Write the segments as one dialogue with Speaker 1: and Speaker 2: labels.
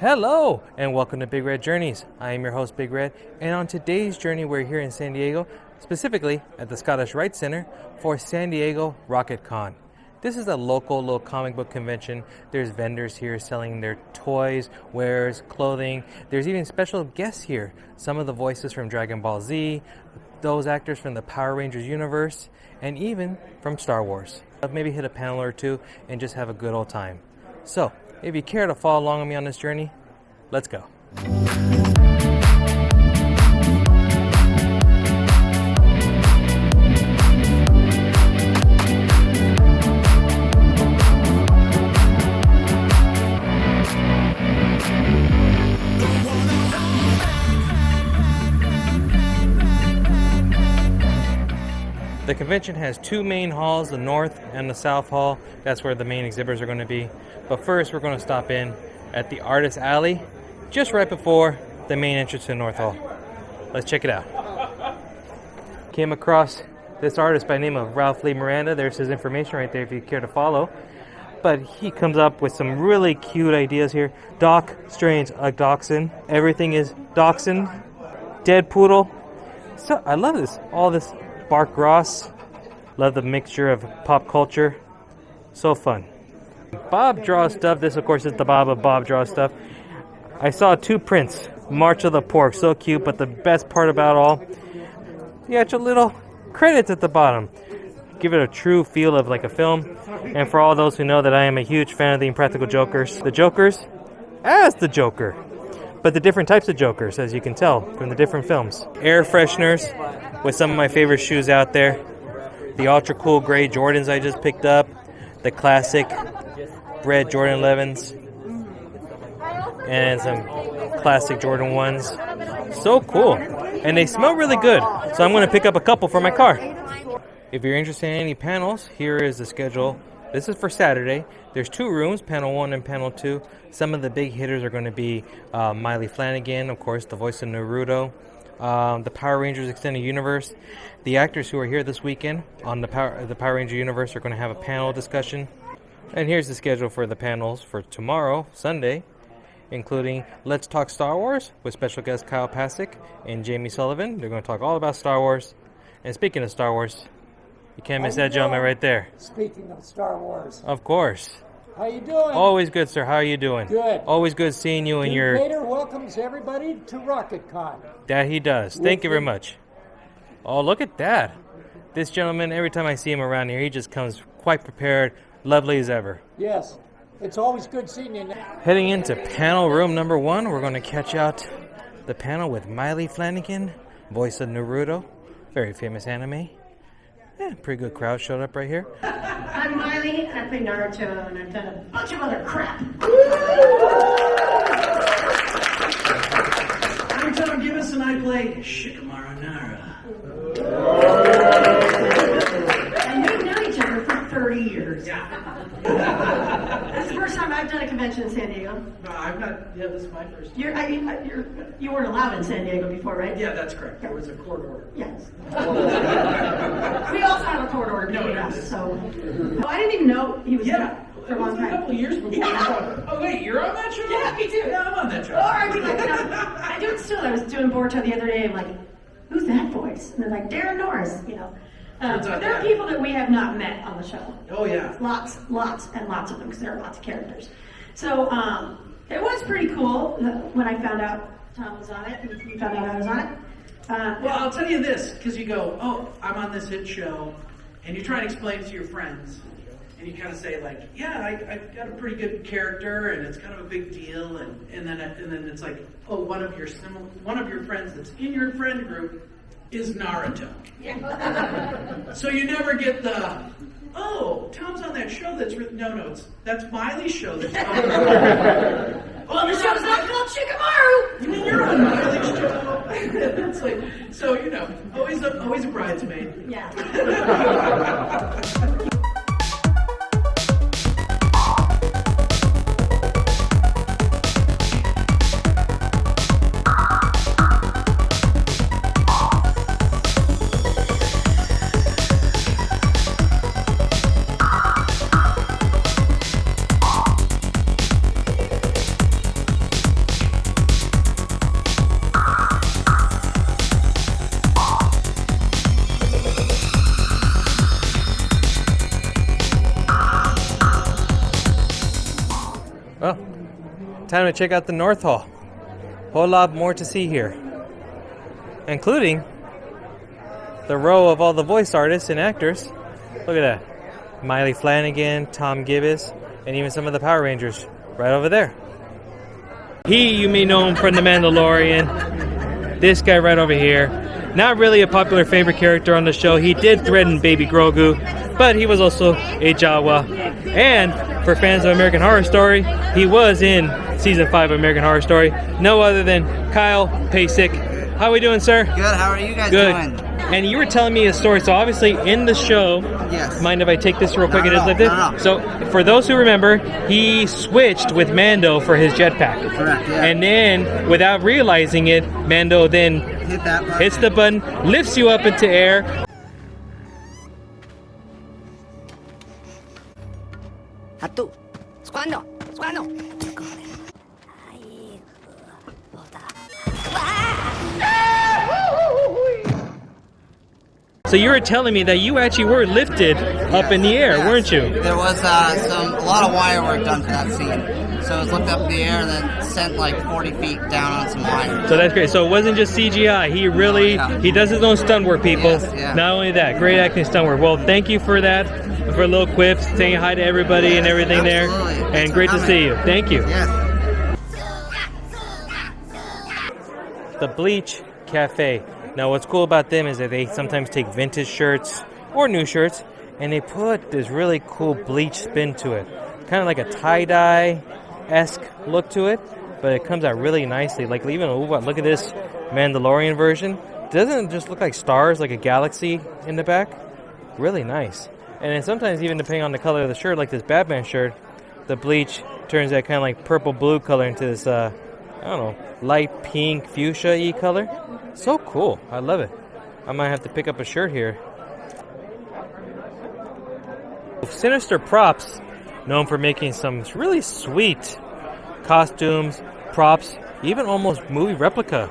Speaker 1: Hello and welcome to Big Red Journeys. I am your host Big Red, and on today's journey we're here in San Diego, specifically at the Scottish Rite Center for San Diego Rocket Con. This is a local little comic book convention. There's vendors here selling their toys, wares, clothing. There's even special guests here. Some of the voices from Dragon Ball-Z, those actors from the Power Rangers universe, and even from Star Wars. Maybe hit a panel or two and just have a good old time. So, if you care to follow along with me on this journey, let's go. The convention has two main halls, the North and the South Hall. That's where the main exhibitors are going to be. But first, we're going to stop in at the Artist Alley, just right before the main entrance to the North Hall. Let's check it out. Came across this artist by the name of Ralph Lee Miranda. There's his information right there if you care to follow. But he comes up with some really cute ideas here. Doc Strange, a dachshund. Everything is dachshund. Dead poodle. So I love this. All this Bark Ross. Love the mixture of pop culture. So fun. Bob draws stuff. This, of course, is the Bob of Bob draws stuff. I saw two prints. March of the Pork. So cute. But the best part about all, the actual little credits at the bottom. Give it a true feel of like a film. And for all those who know that I am a huge fan of the Impractical Jokers. The Jokers as the Joker. But the different types of Jokers, as you can tell from the different films. Air fresheners with some of my favorite shoes out there. The ultra cool gray Jordans I just picked up. The classic red Jordan 11s. And some classic Jordan 1s. So cool. And they smell really good. So I'm going to pick up a couple for my car. If you're interested in any panels, here is the schedule. This is for Saturday. There's two rooms, panel 1 and panel 2. Some of the big hitters are going to be Miley Flanagan, of course, the voice of Naruto. The Power Rangers Extended Universe. The actors who are here this weekend on the Power Ranger universe are going to have a panel discussion. And here's the schedule for the panels for tomorrow, Sunday, including Let's Talk Star Wars with special guest Kyle Pasick and Jamie Sullivan. They're going to talk all about Star Wars. And speaking of Star Wars, you can't miss that gentleman right there.
Speaker 2: Speaking of Star Wars.
Speaker 1: Of course.
Speaker 2: How you doing?
Speaker 1: Always good, sir. How are you doing?
Speaker 2: Good.
Speaker 1: Always good seeing you and your...
Speaker 2: Vader welcomes everybody to Rocket Con.
Speaker 1: That he does. Thank you very much. Oh, look at that. This gentleman, every time I see him around here, he just comes quite prepared, lovely as ever.
Speaker 2: Yes. It's always good seeing you.
Speaker 1: Heading into panel room number 1, we're going to catch out the panel with Miley Flanagan, voice of Naruto, very famous anime. Yeah, pretty good crowd showed up right here.
Speaker 3: I'm Miley, and I play Naruto, and I've done a bunch of other crap.
Speaker 4: I'm Tom Gibbons, and I play Shikamaru Nara.
Speaker 3: And we've known each other for 30 years. This is the first time I've done a convention in San Diego.
Speaker 4: No, I've not. Yeah, this is my first.
Speaker 3: You weren't allowed in San Diego before, right?
Speaker 4: Yeah, that's correct. There was a court order.
Speaker 3: Yes. We also have a court order between us, so. Oh, I didn't even know he was
Speaker 4: Yeah.
Speaker 3: for a long
Speaker 4: A couple
Speaker 3: time.
Speaker 4: years before. Oh wait, you're on that show?
Speaker 3: Yeah, me too.
Speaker 4: Yeah, I'm on that show.
Speaker 3: Or I do I do it still. I was doing Boruto the other day. I'm like, who's that voice? And they're like, Darren Norris, you know. But there are people that we have not met on the show.
Speaker 4: Oh yeah.
Speaker 3: Lots and lots of them, because there are lots of characters. So it was pretty cool when I found out Tom was on it, and you found out I was on it.
Speaker 4: Well, I'll tell you this, because you go, oh, I'm on this hit show, and you try and explain it to your friends, and you kind of say like, yeah, I've got a pretty good character, and it's kind of a big deal, and then it's like, oh, one of your friends that's in your friend group is Naruto.
Speaker 3: Yeah.
Speaker 4: So you never get the, oh, Tom's on that show that's written. No, that's Miley's show that's on.
Speaker 3: Well, the show's not called Shikamaru.
Speaker 4: You mean you're on Miley's show? It's like, so always a bridesmaid.
Speaker 3: Yeah.
Speaker 1: time to check out the North Hall. Whole lot more to see here, including the row of all the voice artists and actors. Look at that. Miley Flanagan, Tom Gibbs, and even some of the Power Rangers right over there. You may know him from The Mandalorian. This guy right over here. Not really a popular favorite character on the show. He did threaten Baby Grogu, but he was also a Jawa. And for fans of American Horror Story, he was in Season 5 of American Horror Story. No other than Kyle Pasek. How are we doing, sir?
Speaker 5: Good. How are you guys
Speaker 1: Good.
Speaker 5: doing?
Speaker 1: And you were telling me a story. So obviously in the show,
Speaker 5: Yes.
Speaker 1: mind if I take this real quick and
Speaker 5: Not
Speaker 1: just
Speaker 5: at
Speaker 1: lift it?
Speaker 5: all. No.
Speaker 1: So for those who remember, he switched with Mando for his jetpack.
Speaker 5: Correct, yeah.
Speaker 1: And then, without realizing it, Mando then
Speaker 5: Hit that button.
Speaker 1: hits the button, lifts you up into air.
Speaker 6: Atu, squando, squando.
Speaker 1: So you were telling me that you actually were lifted up in the air,
Speaker 5: Yes.
Speaker 1: weren't you?
Speaker 5: There was a lot of wire work done for that scene. So it was lifted up in the air and then sent like 40 feet down on some wire.
Speaker 1: So that's great. So it wasn't just CGI. He really, he does his own stunt work, people.
Speaker 5: Yes, yeah.
Speaker 1: Not only that, great acting stunt work. Well, thank you for that, for little quips, saying hi to everybody and everything
Speaker 5: Absolutely.
Speaker 1: there.
Speaker 5: Thanks
Speaker 1: And
Speaker 5: for
Speaker 1: great to
Speaker 5: coming.
Speaker 1: see you. Thank you.
Speaker 5: Yes.
Speaker 1: The Bleach Cafe. Now what's cool about them is that they sometimes take vintage shirts or new shirts and they put this really cool bleach spin to it. Kind of like a tie-dye-esque look to it, but it comes out really nicely. Like even, look at this Mandalorian version. Doesn't it just look like stars, like a galaxy in the back? Really nice. And then sometimes even depending on the color of the shirt, like this Batman shirt, the bleach turns that kind of like purple-blue color into this, I don't know, light pink fuchsia-y color. So cool. I love it. I might have to pick up a shirt here. Sinister Props, known for making some really sweet costumes, props, even almost movie replica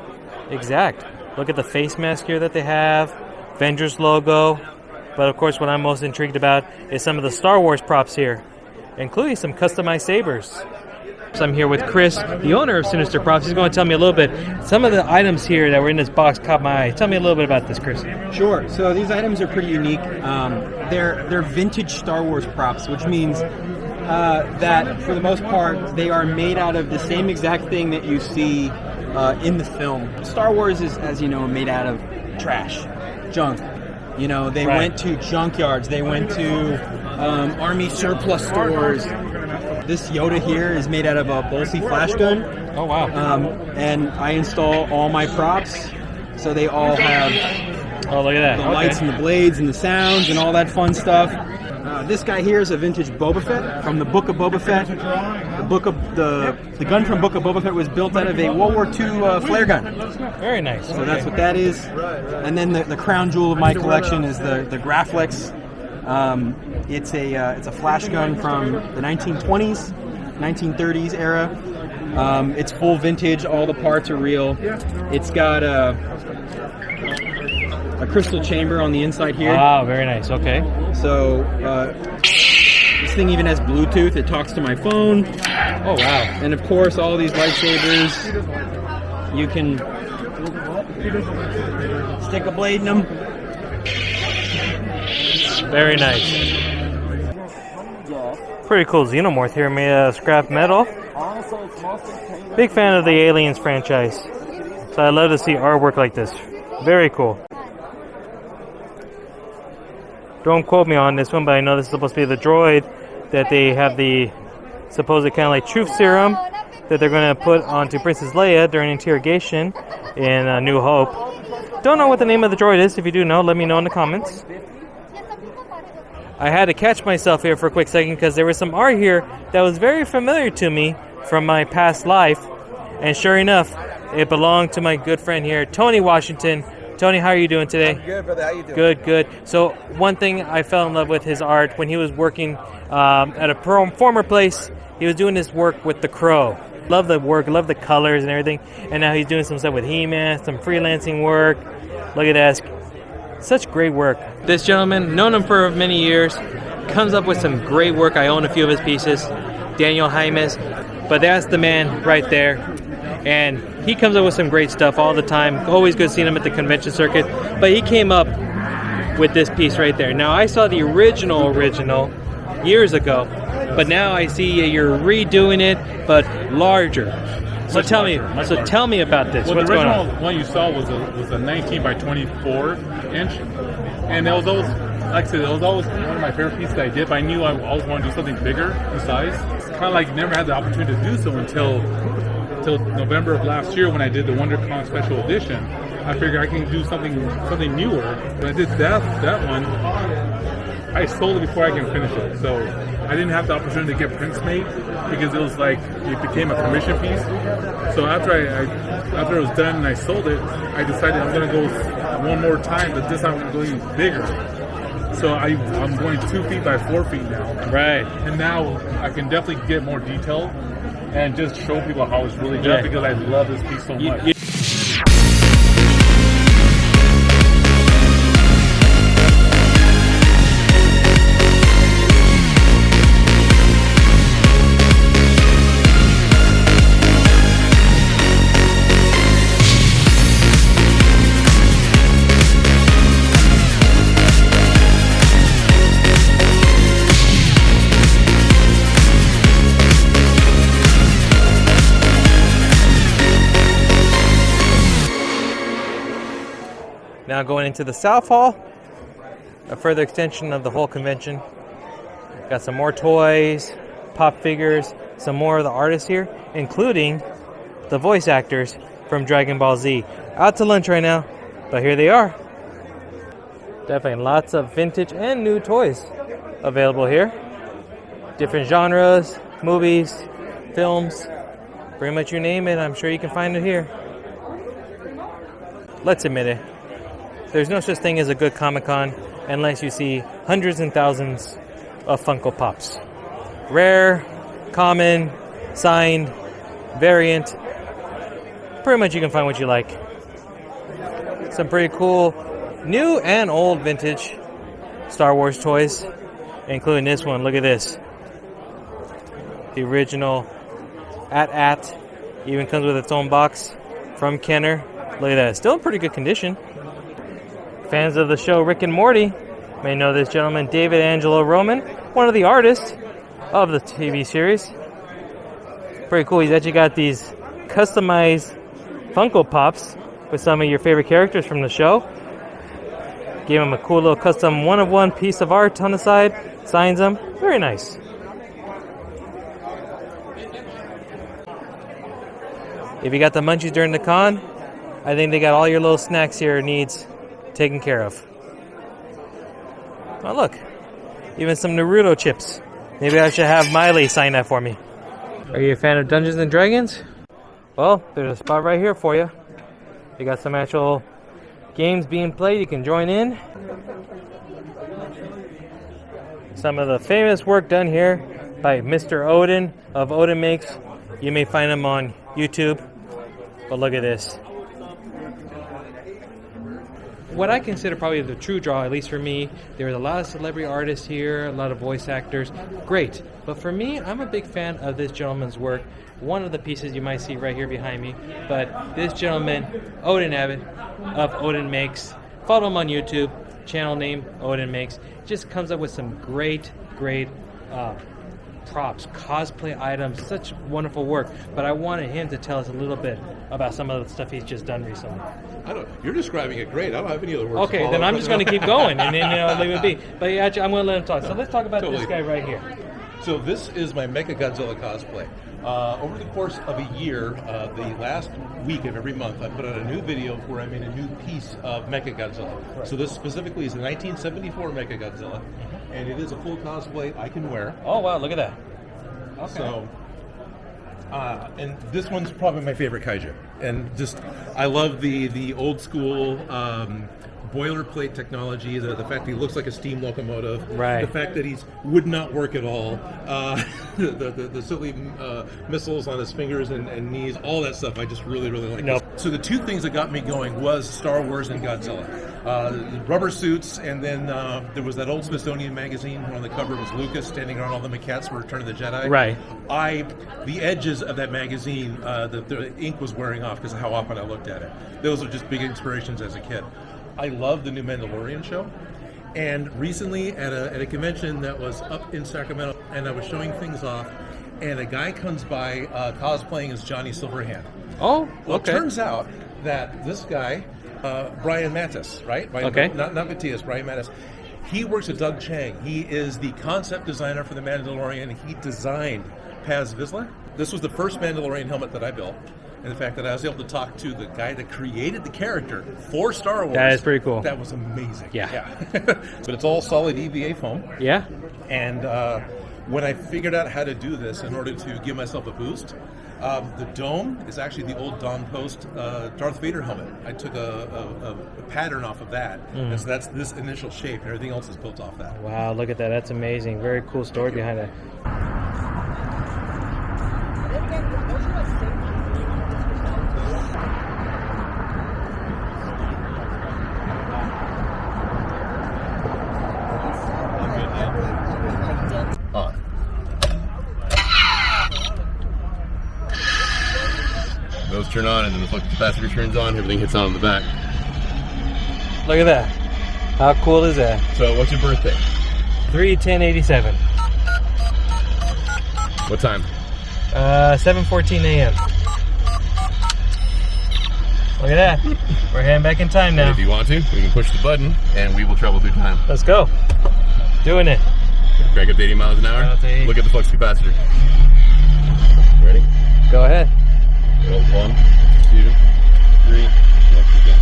Speaker 1: exact. Look at the face mask here that they have, Avengers logo. But of course what I'm most intrigued about is some of the Star Wars props here, including some customized sabers. So I'm here with Chris, the owner of Sinister Props. He's going to tell me a little bit. Some of the items here that were in this box caught my eye. Tell me a little bit about this, Chris.
Speaker 7: Sure. So these items are pretty unique. They're vintage Star Wars props, which means that for the most part they are made out of the same exact thing that you see in the film. Star Wars is, as you know, made out of trash, junk. You know, they went to junkyards. They went to army surplus stores. This Yoda here is made out of a Bolsi flash gun.
Speaker 1: Oh, wow.
Speaker 7: And I install all my props, so they all have
Speaker 1: Oh, look at that.
Speaker 7: the lights and the blades and the sounds and all that fun stuff. This guy here is a vintage Boba Fett from the Book of Boba Fett. The gun from Book of Boba Fett was built out of a World War II flare gun.
Speaker 1: Very nice.
Speaker 7: So that's what that is. And then the crown jewel of my collection is the Graflex. It's a flash gun from the 1920s, 1930s era. It's full vintage. All the parts are real. It's got a crystal chamber on the inside here.
Speaker 1: Wow, very nice. Okay.
Speaker 7: So this thing even has Bluetooth. It talks to my phone.
Speaker 1: Oh, wow.
Speaker 7: And of course, all these lightsabers, you can stick a blade in them.
Speaker 1: Very nice. Pretty cool xenomorph here made out of scrap metal. Big fan of the Aliens franchise. So I love to see artwork like this. Very cool. Don't quote me on this one, but I know this is supposed to be the droid that they have the supposed kind of like truth serum that they're going to put onto Princess Leia during interrogation in New Hope. Don't know what the name of the droid is. If you do know, let me know in the comments. I had to catch myself here for a quick second because there was some art here that was very familiar to me from my past life. And sure enough, it belonged to my good friend here, Tony Washington. Tony, how are you doing today?
Speaker 8: I'm good, brother. How you doing?
Speaker 1: Good, good. So one thing I fell in love with his art when he was working at a former place. He was doing this work with The Crow. Love the work, love the colors and everything. And now he's doing some stuff with He-Man, some freelancing work. Look at that. Such great work. This gentleman, known him for many years, comes up with some great work. I own a few of his pieces. Daniel Jaimes. But that's the man right there. And he comes up with some great stuff all the time. Always good seeing him at the convention circuit. But he came up with this piece right there. Now, I saw the original years ago. But now I see you're redoing it, but larger. So tell me about this.
Speaker 8: Well,
Speaker 1: What's
Speaker 8: the
Speaker 1: going
Speaker 8: original
Speaker 1: on?
Speaker 8: one you saw was a 19 by 24 inch, and it was always, like I said, it was always one of my favorite pieces that I did. But I knew I always wanted to do something bigger in size. It's kind of like never had the opportunity to do so until November of last year when I did the WonderCon special edition. I figured I can do something newer. When I did that one, I sold it before I can finish it. So I didn't have the opportunity to get prints made because it was like it became a commission piece. So after it was done and I sold it, I decided I'm going to go one more time, but this time I'm going to go even bigger. So I'm going 2 feet by 4 feet now.
Speaker 1: Right.
Speaker 8: And now I can definitely get more detail and just show people how it's really done because I love this piece so much.
Speaker 1: Now going into the South Hall, a further extension of the whole convention. Got some more toys, pop figures, some more of the artists here, including the voice actors from Dragon Ball-Z. Out to lunch right now, but here they are. Definitely lots of vintage and new toys available here. Different genres, movies, films, pretty much you name it, I'm sure you can find it here. Let's admit it. There's no such thing as a good Comic-Con unless you see hundreds and thousands of Funko Pops. Rare, common, signed, variant. Pretty much you can find what you like. Some pretty cool new and old vintage Star Wars toys, including this one. Look at this. The original AT-AT. Even comes with its own box from Kenner. Look at that. Still in pretty good condition. Fans of the show Rick and Morty may know this gentleman, David Angelo Roman, one of the artists of the TV series. Pretty cool. He's actually got these customized Funko Pops with some of your favorite characters from the show. Gave him a cool little custom one-of-one piece of art on the side. Signs them. Very nice. If you got the munchies during the con, I think they got all your little snacks here needs taken care of. Oh look, even some Naruto chips. Maybe I should have Miley sign that for me. Are you a fan of Dungeons and Dragons? Well, there's a spot right here for you. You got some actual games being played. You can join in. Some of the famous work done here by Mr. Odin of Odin Makes. You may find him on YouTube. But look at this. What I consider probably the true draw, at least for me, there's a lot of celebrity artists here, a lot of voice actors. Great. But for me, I'm a big fan of this gentleman's work. One of the pieces you might see right here behind me. But this gentleman, Odin Abbott of Odin Makes. Follow him on YouTube. Channel name, Odin Makes. Just comes up with some great props, cosplay items, such wonderful work. But I wanted him to tell us a little bit about some of the stuff he's just done recently.
Speaker 9: You're describing it great. I don't have any other words.
Speaker 1: Okay, then I'm just going to keep going, and then leave it be. But actually, I'm going to let him talk. So let's talk about this guy right here.
Speaker 9: So this is my Mechagodzilla cosplay. Over the course of a year, the last week of every month, I put out a new video where I made a new piece of Mechagodzilla. Right. So this specifically is a 1974 Mechagodzilla, and it is a full cosplay I can wear.
Speaker 1: Oh wow, look at that.
Speaker 9: Okay. So, and this one's probably my favorite kaiju. and just I love the old school boilerplate technology, the fact that he looks like a steam locomotive,
Speaker 1: Right.
Speaker 9: the fact that he would not work at all, the silly missiles on his fingers and knees, all that stuff. I just really like.
Speaker 1: Nope.
Speaker 9: This. So the two things that got me going was Star Wars and Godzilla. Rubber suits, and then there was that old Smithsonian magazine where on the cover was Lucas standing around all the maquettes for Return of the Jedi.
Speaker 1: Right.
Speaker 9: The edges of that magazine, the ink was wearing off because of how often I looked at it. Those are just big inspirations as a kid. I love the new Mandalorian show, and recently at a convention that was up in Sacramento, and I was showing things off, and a guy comes by cosplaying as Johnny Silverhand.
Speaker 1: Oh,
Speaker 9: Well,
Speaker 1: okay.
Speaker 9: it turns out that this guy, Brian Mattis, right?
Speaker 1: Okay.
Speaker 9: Not Matthias, Brian Mattis. He works at Doug Chang. He is the concept designer for the Mandalorian. He designed Paz Vizsla. This was the first Mandalorian helmet that I built. And the fact that I was able to talk to the guy that created the character for Star Wars.
Speaker 1: That is pretty cool.
Speaker 9: That was amazing.
Speaker 1: Yeah.
Speaker 9: But it's all solid EVA foam.
Speaker 1: Yeah.
Speaker 9: And when I figured out how to do this in order to give myself a boost, the dome is actually the old Don Post Darth Vader helmet. I took a pattern off of that. And so that's this initial shape, and everything else is built off that.
Speaker 1: Wow, look at that. That's amazing. Very cool story behind that.
Speaker 10: On. Those turn on, and then the flux capacitor turns on. Everything hits on the back.
Speaker 1: Look at that. How cool is that?
Speaker 10: So, what's your birthday?
Speaker 1: 3/10/87.
Speaker 10: What time?
Speaker 1: 7:14 a.m. Look at that. We're heading back in time
Speaker 10: And
Speaker 1: now.
Speaker 10: if you want to, we can push the button, and we will travel through time.
Speaker 1: Let's go. Doing it.
Speaker 10: Crank up to 80 miles an hour.
Speaker 1: I'll take-
Speaker 10: Look at the flux capacitor. Ready?
Speaker 1: Go ahead.
Speaker 10: 1, 2, 3. Let's begin.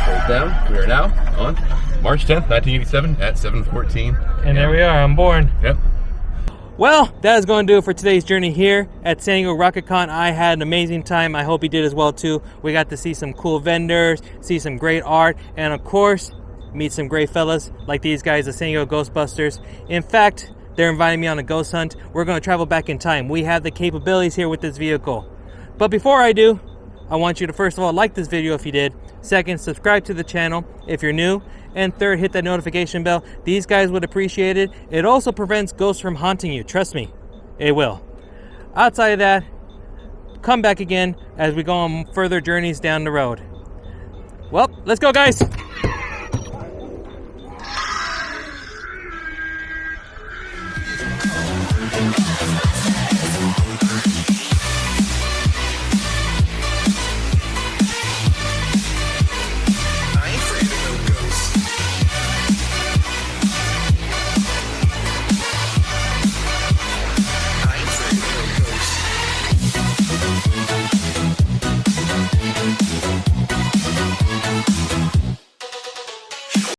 Speaker 10: Hold down. We are now on March 10th, 1987 at 7:14.
Speaker 1: And there we are. I'm born.
Speaker 10: Yep.
Speaker 1: Well, that is going to do it for today's journey here at San Diego RocketCon. I had an amazing time. I hope you did as well too. We got to see some cool vendors, see some great art, and of course, meet some great fellas like these guys, the San Diego Ghostbusters. In fact, they're inviting me on a ghost hunt. We're going to travel back in time. We have the capabilities here with this vehicle. But before I do, I want you to first of all like this video if you did. Second, subscribe to the channel if you're new. And third, hit that notification bell. These guys would appreciate it. It also prevents ghosts from haunting you. Trust me, it will. Outside of that, come back again as we go on further journeys down the road. Well, let's go, guys.
Speaker 11: We'll be right back.